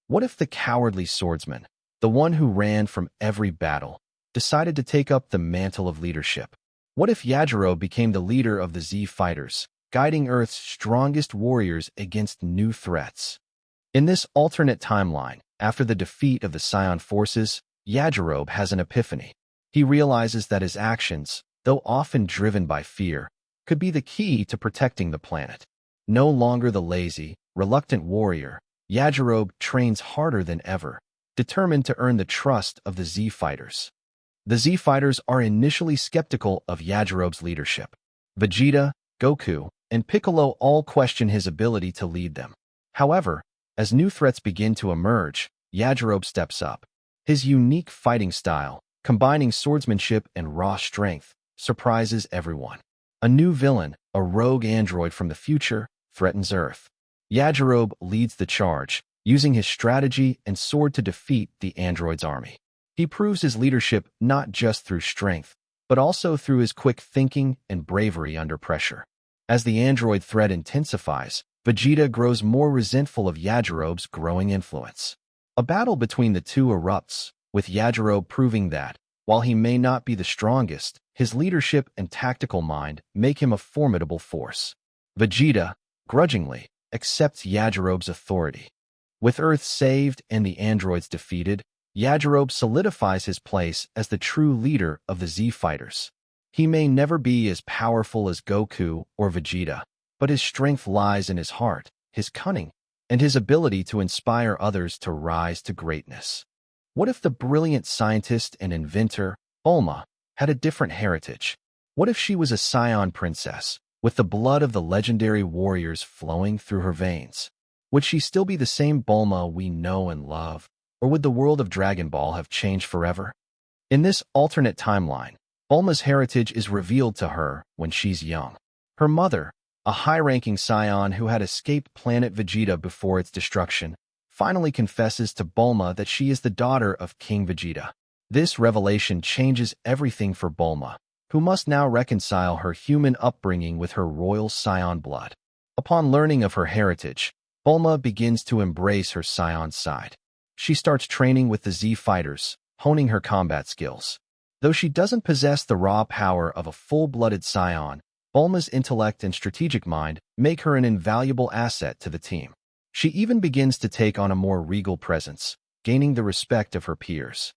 What if the cowardly swordsman, the one who ran from every battle, decided to take up the mantle of leadership? What if Yajirobe became the leader of the Z fighters, guiding Earth's strongest warriors against new threats? In this alternate timeline, after the defeat of the Saiyan forces, Yajirobe has an epiphany. He realizes that his actions, though often driven by fear, could be the key to protecting the planet. No longer the lazy, reluctant warrior, Yajirobe trains harder than ever, determined to earn the trust of the Z fighters. The Z fighters are initially skeptical of Yajirobe's leadership. Vegeta, Goku, and Piccolo all question his ability to lead them. However, as new threats begin to emerge, Yajirobe steps up. His unique fighting style, combining swordsmanship and raw strength, surprises everyone. A new villain, a rogue android from the future, threatens Earth. Yajirobe leads the charge, using his strategy and sword to defeat the android's army. He proves his leadership not just through strength, but also through his quick thinking and bravery under pressure. As the android threat intensifies, Vegeta grows more resentful of Yajirobe's growing influence. A battle between the two erupts, with Yajirobe proving that, while he may not be the strongest, his leadership and tactical mind make him a formidable force. Vegeta, grudgingly, accepts Yajirobe's authority. With Earth saved and the androids defeated, Yajirobe solidifies his place as the true leader of the Z fighters. He may never be as powerful as Goku or Vegeta, but his strength lies in his heart, his cunning, and his ability to inspire others to rise to greatness. What if the brilliant scientist and inventor, Bulma, had a different heritage? What if she was a Saiyan princess, with the blood of the legendary warriors flowing through her veins? Would she still be the same Bulma we know and love, or would the world of Dragon Ball have changed forever? In this alternate timeline, Bulma's heritage is revealed to her when she's young. Her mother, a high-ranking Saiyan who had escaped planet Vegeta before its destruction, finally confesses to Bulma that she is the daughter of King Vegeta. This revelation changes everything for Bulma, who must now reconcile her human upbringing with her royal Saiyan blood. Upon learning of her heritage, Bulma begins to embrace her Saiyan side. She starts training with the Z fighters, honing her combat skills. Though she doesn't possess the raw power of a full-blooded Saiyan, Bulma's intellect and strategic mind make her an invaluable asset to the team. She even begins to take on a more regal presence, gaining the respect of her peers.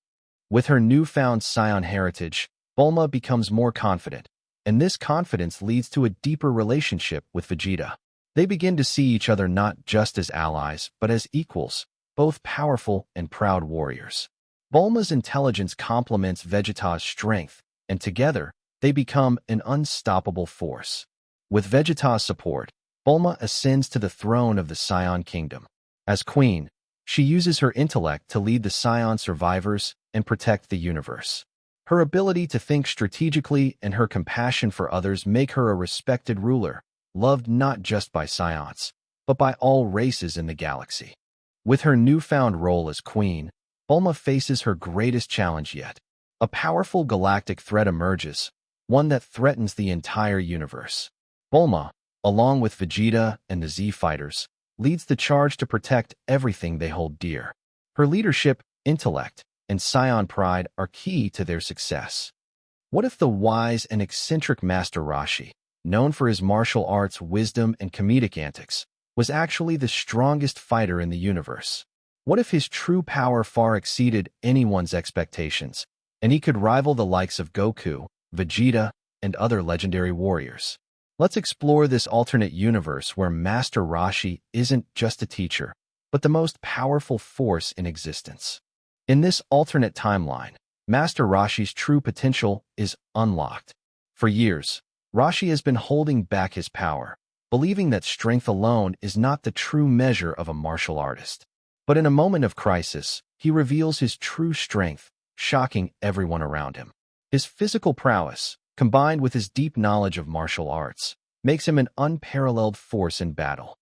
With her newfound Saiyan heritage, Bulma becomes more confident, and this confidence leads to a deeper relationship with Vegeta. They begin to see each other not just as allies, but as equals, both powerful and proud warriors. Bulma's intelligence complements Vegeta's strength, and together, they become an unstoppable force. With Vegeta's support, Bulma ascends to the throne of the Saiyan Kingdom. As queen, she uses her intellect to lead the Saiyan survivors and protect the universe. Her ability to think strategically and her compassion for others make her a respected ruler, loved not just by Saiyans, but by all races in the galaxy. With her newfound role as queen, Bulma faces her greatest challenge yet. A powerful galactic threat emerges, one that threatens the entire universe. Bulma, along with Vegeta and the Z fighters, leads the charge to protect everything they hold dear. Her leadership, intellect, and Saiyan pride are key to their success. What if the wise and eccentric Master Roshi, known for his martial arts wisdom and comedic antics, was actually the strongest fighter in the universe? What if his true power far exceeded anyone's expectations, and he could rival the likes of Goku, Vegeta, and other legendary warriors? Let's explore this alternate universe where Master Roshi isn't just a teacher, but the most powerful force in existence. In this alternate timeline, Master Roshi's true potential is unlocked. For years, Roshi has been holding back his power, believing that strength alone is not the true measure of a martial artist. But in a moment of crisis, he reveals his true strength, shocking everyone around him. His physical prowess, combined with his deep knowledge of martial arts, makes him an unparalleled force in battle.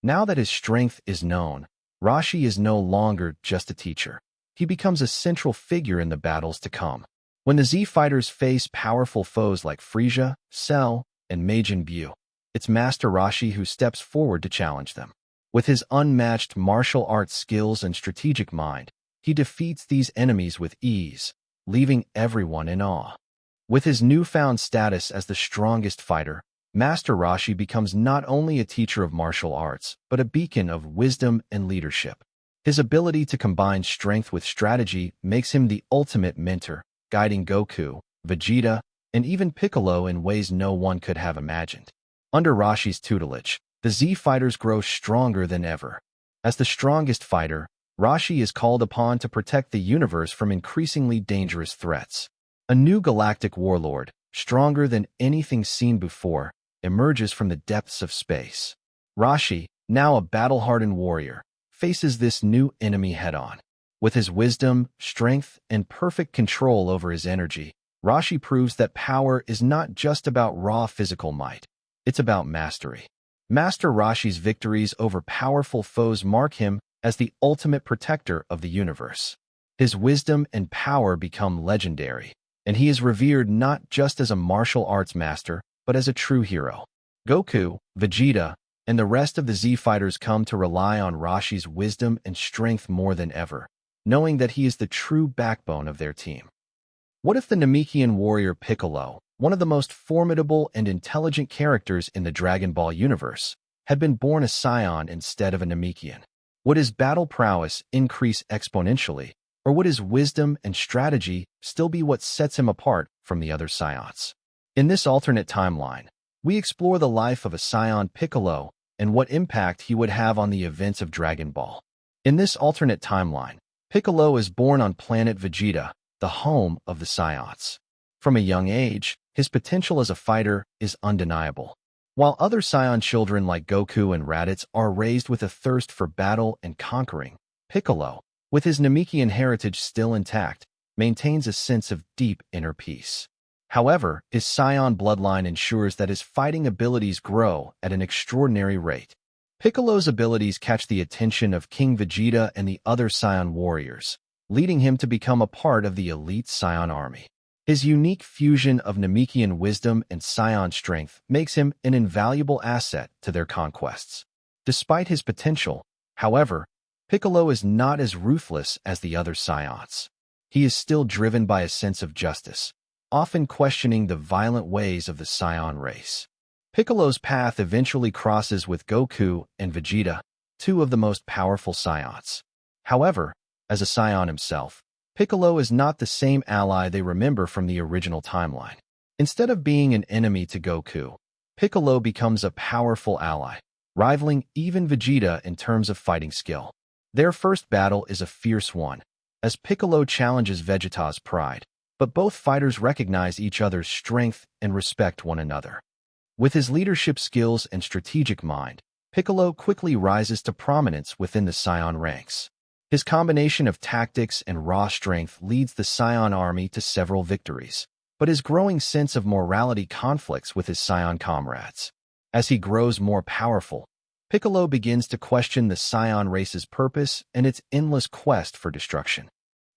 Now that his strength is known, Roshi is no longer just a teacher. He becomes a central figure in the battles to come. When the Z fighters face powerful foes like Frieza, Cell, and Majin Buu, it's Master Roshi who steps forward to challenge them. With his unmatched martial arts skills and strategic mind, he defeats these enemies with ease, leaving everyone in awe. With his newfound status as the strongest fighter, Master Roshi becomes not only a teacher of martial arts, but a beacon of wisdom and leadership. His ability to combine strength with strategy makes him the ultimate mentor, guiding Goku, Vegeta, and even Piccolo in ways no one could have imagined. Under Roshi's tutelage, the Z fighters grow stronger than ever. As the strongest fighter, Roshi is called upon to protect the universe from increasingly dangerous threats. A new galactic warlord, stronger than anything seen before, emerges from the depths of space. Roshi, now a battle-hardened warrior, faces this new enemy head-on. With his wisdom, strength, and perfect control over his energy, Roshi proves that power is not just about raw physical might. It's about mastery. Master Roshi's victories over powerful foes mark him as the ultimate protector of the universe. His wisdom and power become legendary, and he is revered not just as a martial arts master, but as a true hero. Goku, Vegeta, and the rest of the Z fighters come to rely on Roshi's wisdom and strength more than ever, knowing that he is the true backbone of their team. What if the Namekian warrior Piccolo, one of the most formidable and intelligent characters in the Dragon Ball universe, had been born a Saiyan instead of a Namekian? Would his battle prowess increase exponentially, or would his wisdom and strategy still be what sets him apart from the other Saiyans? In this alternate timeline, we explore the life of a Saiyan Piccolo and what impact he would have on the events of Dragon Ball. In this alternate timeline, Piccolo is born on planet Vegeta, the home of the Saiyans. From a young age, his potential as a fighter is undeniable. While other Saiyan children like Goku and Raditz are raised with a thirst for battle and conquering, Piccolo, with his Namekian heritage still intact, maintains a sense of deep inner peace. However, his Saiyan bloodline ensures that his fighting abilities grow at an extraordinary rate. Piccolo's abilities catch the attention of King Vegeta and the other Saiyan warriors, leading him to become a part of the elite Saiyan army. His unique fusion of Namekian wisdom and Saiyan strength makes him an invaluable asset to their conquests. Despite his potential, however, Piccolo is not as ruthless as the other Saiyans. He is still driven by a sense of justice, often questioning the violent ways of the Saiyan race. Piccolo's path eventually crosses with Goku and Vegeta, two of the most powerful Saiyans. However, as a Saiyan himself, Piccolo is not the same ally they remember from the original timeline. Instead of being an enemy to Goku, Piccolo becomes a powerful ally, rivaling even Vegeta in terms of fighting skill. Their first battle is a fierce one, as Piccolo challenges Vegeta's pride, but both fighters recognize each other's strength and respect one another. With his leadership skills and strategic mind, Piccolo quickly rises to prominence within the Saiyan ranks. His combination of tactics and raw strength leads the Saiyan army to several victories, but his growing sense of morality conflicts with his Saiyan comrades. As he grows more powerful, Piccolo begins to question the Saiyan race's purpose and its endless quest for destruction.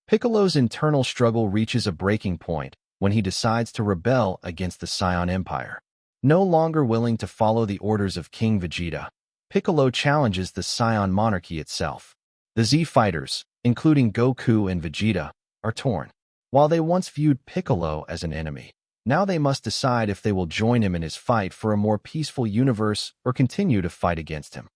Piccolo's internal struggle reaches a breaking point when he decides to rebel against the Saiyan Empire. No longer willing to follow the orders of King Vegeta, Piccolo challenges the Saiyan monarchy itself. The Z fighters, including Goku and Vegeta, are torn. While they once viewed Piccolo as an enemy, now they must decide if they will join him in his fight for a more peaceful universe or continue to fight against him.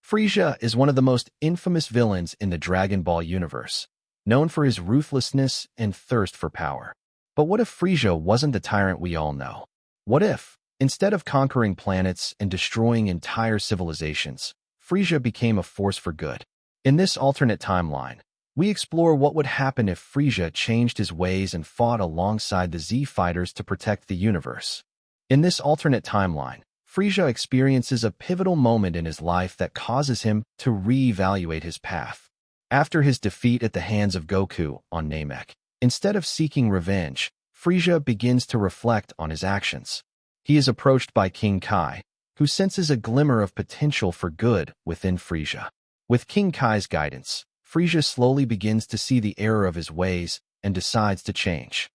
Frieza is one of the most infamous villains in the Dragon Ball universe, known for his ruthlessness and thirst for power. But what if Frieza wasn't the tyrant we all know? What if, instead of conquering planets and destroying entire civilizations, Frieza became a force for good? In this alternate timeline, we explore what would happen if Frieza changed his ways and fought alongside the Z fighters to protect the universe. In this alternate timeline, Frieza experiences a pivotal moment in his life that causes him to re-evaluate his path. After his defeat at the hands of Goku on Namek, instead of seeking revenge, Frieza begins to reflect on his actions. He is approached by King Kai, who senses a glimmer of potential for good within Frieza. With King Kai's guidance, Frieza slowly begins to see the error of his ways and decides to change.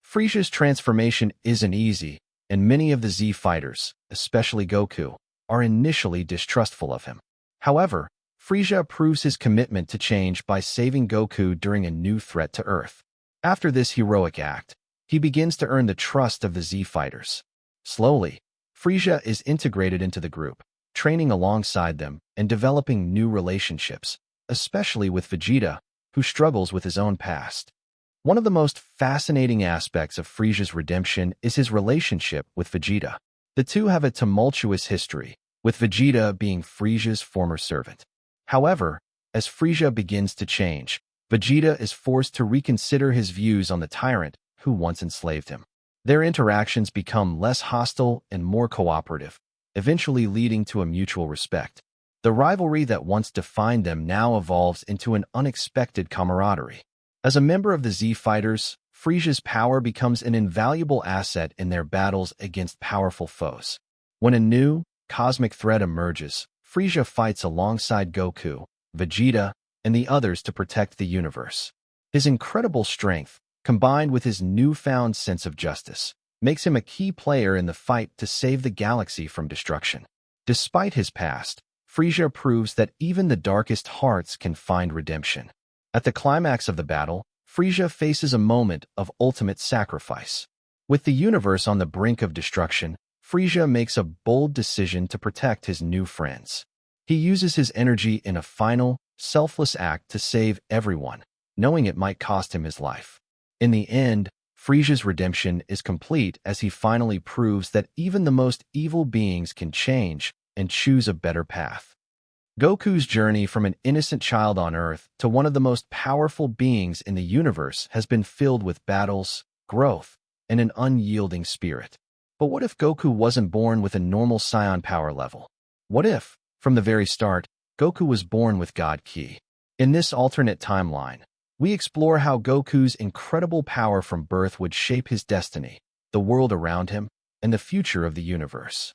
Frieza's transformation isn't easy, and many of the Z fighters, especially Goku, are initially distrustful of him. However, Frieza proves his commitment to change by saving Goku during a new threat to Earth. After this heroic act, he begins to earn the trust of the Z fighters. Slowly, Frieza is integrated into the group, training alongside them and developing new relationships, especially with Vegeta, who struggles with his own past. One of the most fascinating aspects of Frieza's redemption is his relationship with Vegeta. The two have a tumultuous history, with Vegeta being Frieza's former servant. However, as Frieza begins to change, Vegeta is forced to reconsider his views on the tyrant who once enslaved him. Their interactions become less hostile and more cooperative, eventually leading to a mutual respect. The rivalry that once defined them now evolves into an unexpected camaraderie. As a member of the Z Fighters, Frieza's power becomes an invaluable asset in their battles against powerful foes. When a new, cosmic threat emerges, Frieza fights alongside Goku, Vegeta, and the others to protect the universe. His incredible strength, combined with his newfound sense of justice, makes him a key player in the fight to save the galaxy from destruction. Despite his past, Frieza proves that even the darkest hearts can find redemption. At the climax of the battle, Frieza faces a moment of ultimate sacrifice. With the universe on the brink of destruction, Frieza makes a bold decision to protect his new friends. He uses his energy in a final, selfless act to save everyone, knowing it might cost him his life. In the end, Frieza's redemption is complete as he finally proves that even the most evil beings can change and choose a better path. Goku's journey from an innocent child on Earth to one of the most powerful beings in the universe has been filled with battles, growth, and an unyielding spirit. But what if Goku wasn't born with a normal Saiyan power level? What if, from the very start, Goku was born with God Ki? In this alternate timeline, we explore how Goku's incredible power from birth would shape his destiny, the world around him, and the future of the universe.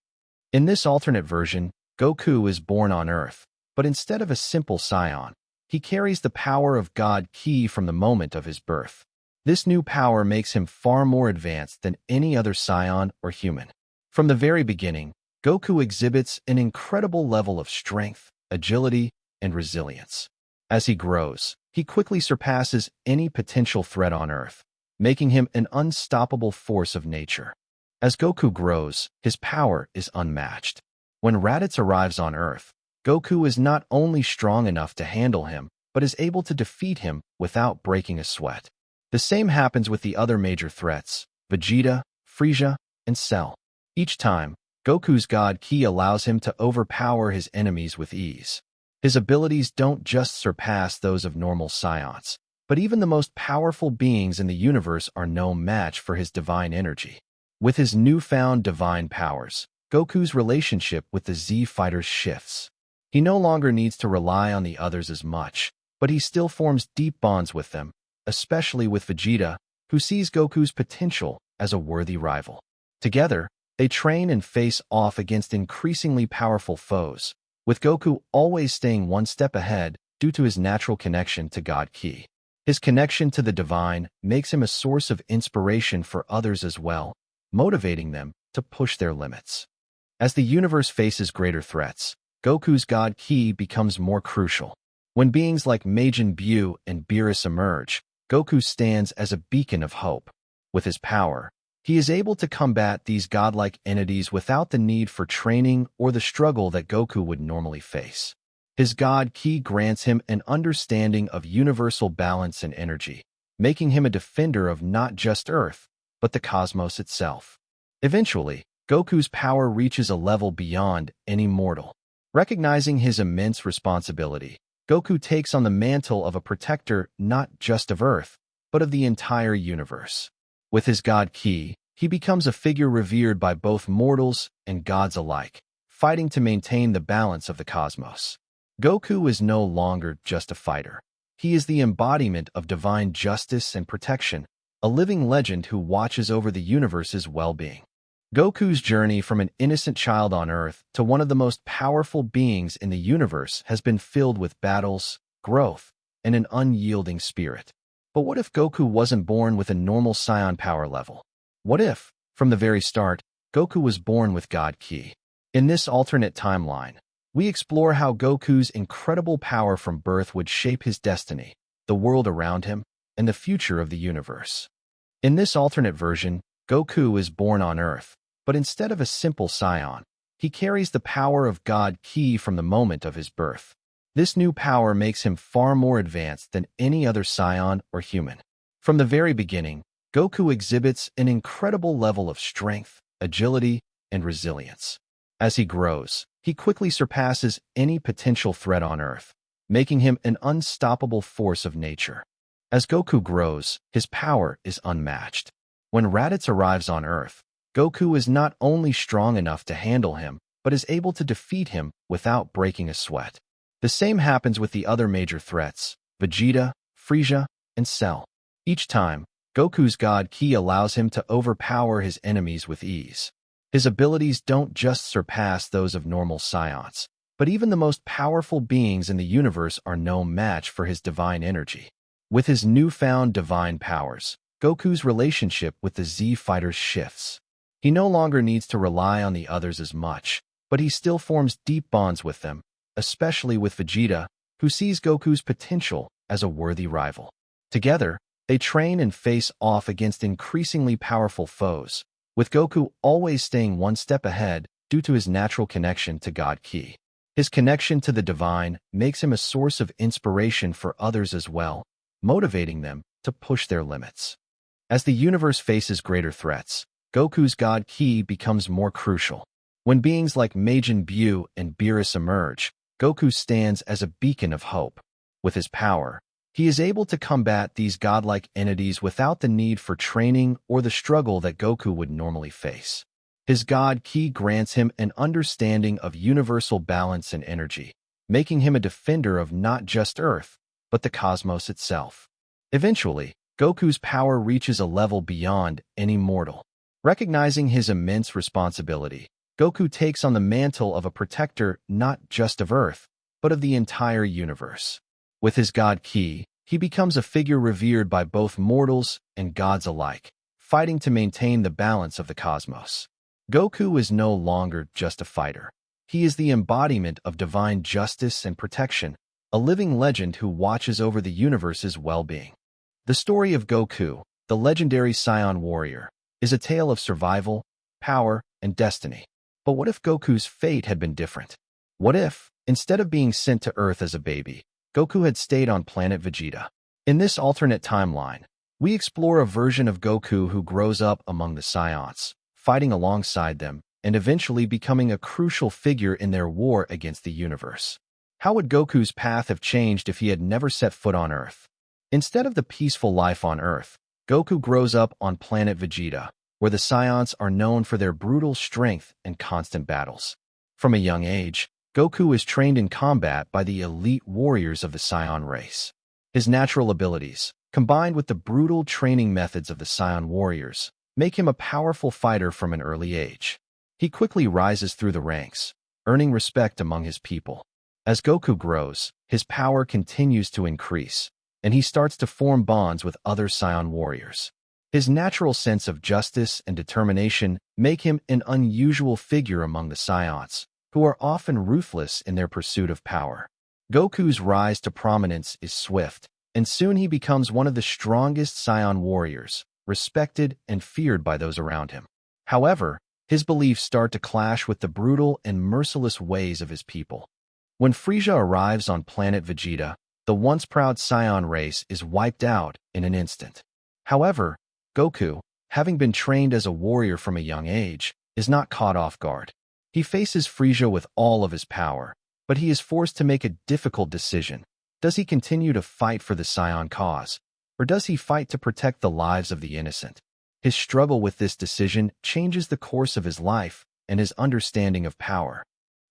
In this alternate version, Goku is born on Earth, but instead of a simple Saiyan, he carries the power of God Ki from the moment of his birth. This new power makes him far more advanced than any other Saiyan or human. From the very beginning, Goku exhibits an incredible level of strength, agility, and resilience. As he grows, he quickly surpasses any potential threat on Earth, making him an unstoppable force of nature. As Goku grows, his power is unmatched. When Raditz arrives on Earth, Goku is not only strong enough to handle him, but is able to defeat him without breaking a sweat. The same happens with the other major threats, Vegeta, Frieza, and Cell. Each time, Goku's God Ki allows him to overpower his enemies with ease. His abilities don't just surpass those of normal Saiyans, but even the most powerful beings in the universe are no match for his divine energy. With his newfound divine powers, Goku's relationship with the Z Fighters shifts. He no longer needs to rely on the others as much, but he still forms deep bonds with them, especially with Vegeta, who sees Goku's potential as a worthy rival. Together, they train and face off against increasingly powerful foes, with Goku always staying one step ahead due to his natural connection to God Ki. His connection to the divine makes him a source of inspiration for others as well, motivating them to push their limits. As the universe faces greater threats, Goku's God Ki becomes more crucial. When beings like Majin Buu and Beerus emerge, Goku stands as a beacon of hope. With his power, he is able to combat these godlike entities without the need for training or the struggle that Goku would normally face. His God Ki grants him an understanding of universal balance and energy, making him a defender of not just Earth, but the cosmos itself. Eventually, Goku's power reaches a level beyond any mortal. Recognizing his immense responsibility, Goku takes on the mantle of a protector not just of Earth, but of the entire universe. With his God Ki, he becomes a figure revered by both mortals and gods alike, fighting to maintain the balance of the cosmos. Goku is no longer just a fighter. He is the embodiment of divine justice and protection, a living legend who watches over the universe's well-being. Goku's journey from an innocent child on Earth to one of the most powerful beings in the universe has been filled with battles, growth, and an unyielding spirit. But what if Goku wasn't born with a normal Saiyan power level? What if, from the very start, Goku was born with God Ki? In this alternate timeline, we explore how Goku's incredible power from birth would shape his destiny, the world around him, and the future of the universe. In this alternate version, Goku is born on Earth, but instead of a simple Saiyan, he carries the power of God Ki from the moment of his birth. This new power makes him far more advanced than any other Saiyan or human. From the very beginning, Goku exhibits an incredible level of strength, agility, and resilience. As he grows, he quickly surpasses any potential threat on Earth, making him an unstoppable force of nature. As Goku grows, his power is unmatched. When Raditz arrives on Earth, Goku is not only strong enough to handle him, but is able to defeat him without breaking a sweat. The same happens with the other major threats, Vegeta, Frieza, and Cell. Each time, Goku's God Ki allows him to overpower his enemies with ease. His abilities don't just surpass those of normal Saiyans, but even the most powerful beings in the universe are no match for his divine energy. With his newfound divine powers, Goku's relationship with the Z fighters shifts. He no longer needs to rely on the others as much, but he still forms deep bonds with them, especially with Vegeta, who sees Goku's potential as a worthy rival. Together, they train and face off against increasingly powerful foes, with Goku always staying one step ahead due to his natural connection to God Ki. His connection to the divine makes him a source of inspiration for others as well, motivating them to push their limits. As the universe faces greater threats, Goku's God Ki becomes more crucial. When beings like Majin Buu and Beerus emerge, Goku stands as a beacon of hope. With his power, he is able to combat these godlike entities without the need for training or the struggle that Goku would normally face. His God Ki grants him an understanding of universal balance and energy, making him a defender of not just Earth, but the cosmos itself. Eventually, Goku's power reaches a level beyond any mortal. Recognizing his immense responsibility, Goku takes on the mantle of a protector not just of Earth, but of the entire universe. With his God Ki, he becomes a figure revered by both mortals and gods alike, fighting to maintain the balance of the cosmos. Goku is no longer just a fighter. He is the embodiment of divine justice and protection, a living legend who watches over the universe's well-being. The story of Goku, the legendary Saiyan warrior, is a tale of survival, power, and destiny. But what if Goku's fate had been different? What if, instead of being sent to Earth as a baby, Goku had stayed on planet Vegeta? In this alternate timeline, we explore a version of Goku who grows up among the Saiyans, fighting alongside them, and eventually becoming a crucial figure in their war against the universe. How would Goku's path have changed if he had never set foot on Earth? Instead of the peaceful life on Earth, Goku grows up on planet Vegeta, where the Saiyans are known for their brutal strength and constant battles. From a young age, Goku is trained in combat by the elite warriors of the Saiyan race. His natural abilities, combined with the brutal training methods of the Saiyan warriors, make him a powerful fighter from an early age. He quickly rises through the ranks, earning respect among his people. As Goku grows, his power continues to increase, and he starts to form bonds with other Saiyan warriors. His natural sense of justice and determination make him an unusual figure among the Saiyans, who are often ruthless in their pursuit of power. Goku's rise to prominence is swift, and soon he becomes one of the strongest Saiyan warriors, respected and feared by those around him. However, his beliefs start to clash with the brutal and merciless ways of his people. When Frieza arrives on planet Vegeta, the once proud Saiyan race is wiped out in an instant. However, Goku, having been trained as a warrior from a young age, is not caught off guard. He faces Frieza with all of his power, but he is forced to make a difficult decision. Does he continue to fight for the Saiyan cause, or does he fight to protect the lives of the innocent? His struggle with this decision changes the course of his life and his understanding of power.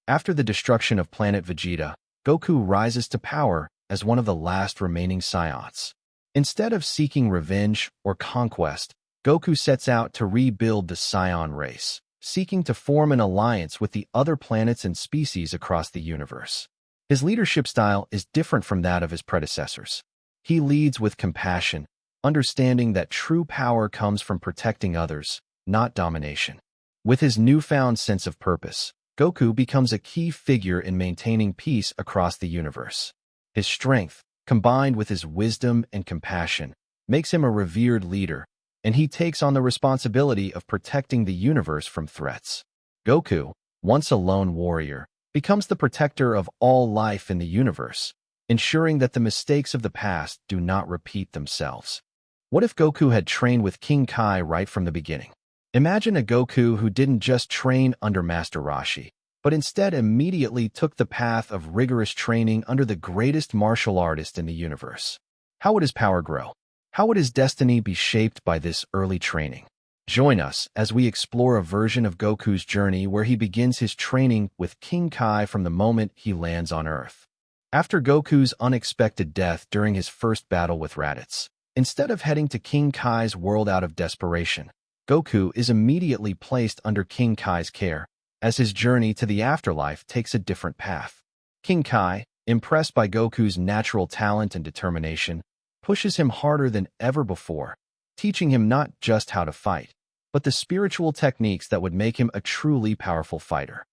After the destruction of planet Vegeta, Goku rises to power as one of the last remaining Saiyans. Instead of seeking revenge or conquest, Goku sets out to rebuild the Saiyan race, seeking to form an alliance with the other planets and species across the universe. His leadership style is different from that of his predecessors. He leads with compassion, understanding that true power comes from protecting others, not domination. With his newfound sense of purpose, Goku becomes a key figure in maintaining peace across the universe. His strength, combined with his wisdom and compassion, makes him a revered leader, and he takes on the responsibility of protecting the universe from threats. Goku, once a lone warrior, becomes the protector of all life in the universe, ensuring that the mistakes of the past do not repeat themselves. What if Goku had trained with King Kai right from the beginning? Imagine a Goku who didn't just train under Master Roshi, but instead immediately took the path of rigorous training under the greatest martial artist in the universe. How would his power grow? How would his destiny be shaped by this early training? Join us as we explore a version of Goku's journey where he begins his training with King Kai from the moment he lands on Earth. After Goku's unexpected death during his first battle with Raditz, instead of heading to King Kai's world out of desperation, Goku is immediately placed under King Kai's care, as his journey to the afterlife takes a different path. King Kai, impressed by Goku's natural talent and determination, pushes him harder than ever before, teaching him not just how to fight, but the spiritual techniques that would make him a truly powerful fighter.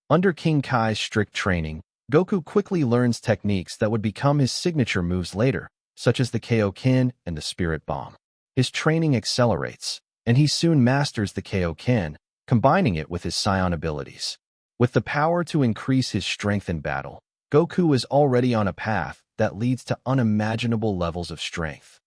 Under King Kai's strict training, Goku quickly learns techniques that would become his signature moves later, such as the Kaioken and the Spirit Bomb. His training accelerates, and he soon masters the Kaioken, combining it with his Saiyan abilities. With the power to increase his strength in battle, Goku is already on a path that leads to unimaginable levels of strength.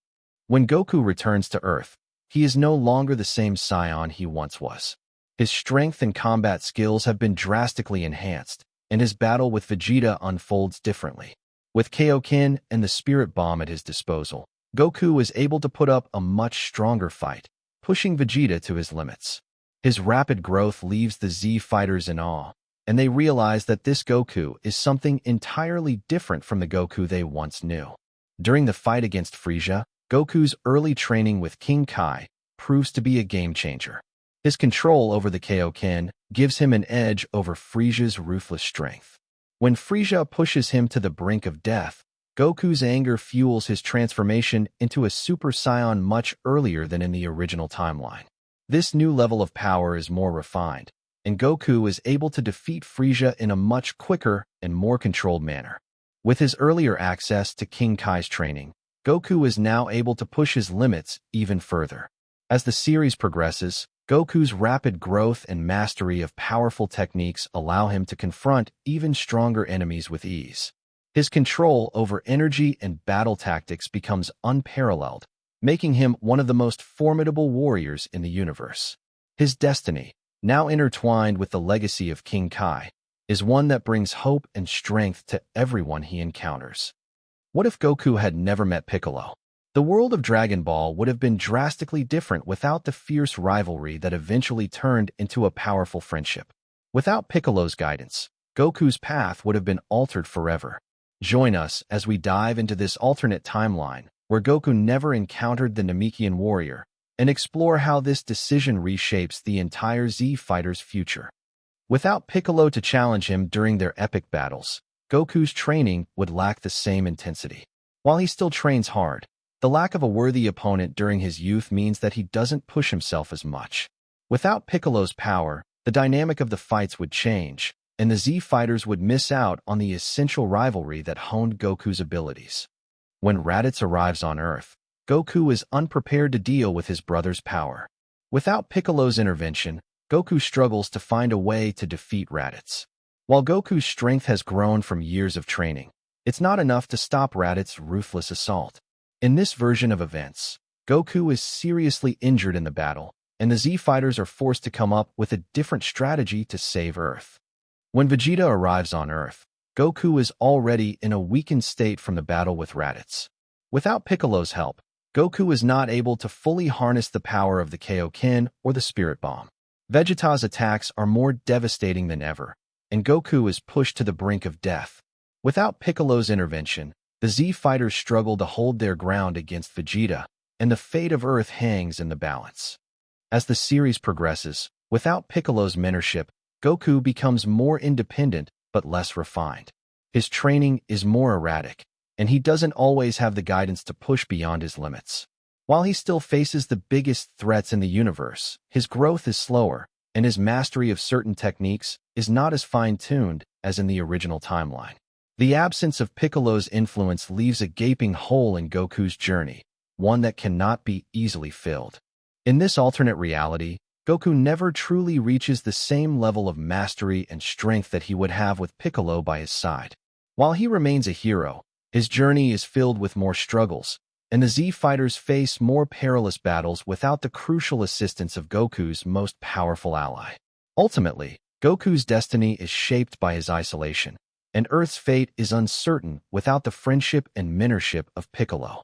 When Goku returns to Earth, he is no longer the same Saiyan he once was. His strength and combat skills have been drastically enhanced, and his battle with Vegeta unfolds differently. With Kaioken and the Spirit Bomb at his disposal, Goku is able to put up a much stronger fight, pushing Vegeta to his limits. His rapid growth leaves the Z fighters in awe, and they realize that this Goku is something entirely different from the Goku they once knew. During the fight against Frieza, Goku's early training with King Kai proves to be a game-changer. His control over the Kaioken gives him an edge over Frieza's ruthless strength. When Frieza pushes him to the brink of death, Goku's anger fuels his transformation into a Super Saiyan much earlier than in the original timeline. This new level of power is more refined, and Goku is able to defeat Frieza in a much quicker and more controlled manner. With his earlier access to King Kai's training, Goku is now able to push his limits even further. As the series progresses, Goku's rapid growth and mastery of powerful techniques allow him to confront even stronger enemies with ease. His control over energy and battle tactics becomes unparalleled, making him one of the most formidable warriors in the universe. His destiny, now intertwined with the legacy of King Kai, is one that brings hope and strength to everyone he encounters. What if Goku had never met Piccolo? The world of Dragon Ball would have been drastically different without the fierce rivalry that eventually turned into a powerful friendship. Without Piccolo's guidance, Goku's path would have been altered forever. Join us as we dive into this alternate timeline, where Goku never encountered the Namekian warrior, and explore how this decision reshapes the entire Z fighter's future. Without Piccolo to challenge him during their epic battles, Goku's training would lack the same intensity. While he still trains hard, the lack of a worthy opponent during his youth means that he doesn't push himself as much. Without Piccolo's power, the dynamic of the fights would change, and the Z fighters would miss out on the essential rivalry that honed Goku's abilities. When Raditz arrives on Earth, Goku is unprepared to deal with his brother's power. Without Piccolo's intervention, Goku struggles to find a way to defeat Raditz. While Goku's strength has grown from years of training, it's not enough to stop Raditz's ruthless assault. In this version of events, Goku is seriously injured in the battle, and the Z fighters are forced to come up with a different strategy to save Earth. When Vegeta arrives on Earth, Goku is already in a weakened state from the battle with Raditz. Without Piccolo's help, Goku is not able to fully harness the power of the Kaioken or the Spirit Bomb. Vegeta's attacks are more devastating than ever, and Goku is pushed to the brink of death. Without Piccolo's intervention, the Z fighters struggle to hold their ground against Vegeta, and the fate of Earth hangs in the balance. As the series progresses, without Piccolo's mentorship, Goku becomes more independent but less refined. His training is more erratic, and he doesn't always have the guidance to push beyond his limits. While he still faces the biggest threats in the universe, his growth is slower, and his mastery of certain techniques is not as fine-tuned as in the original timeline. The absence of Piccolo's influence leaves a gaping hole in Goku's journey, one that cannot be easily filled. In this alternate reality, Goku never truly reaches the same level of mastery and strength that he would have with Piccolo by his side. While he remains a hero, his journey is filled with more struggles, and the Z fighters face more perilous battles without the crucial assistance of Goku's most powerful ally. Ultimately, Goku's destiny is shaped by his isolation, and Earth's fate is uncertain without the friendship and mentorship of Piccolo.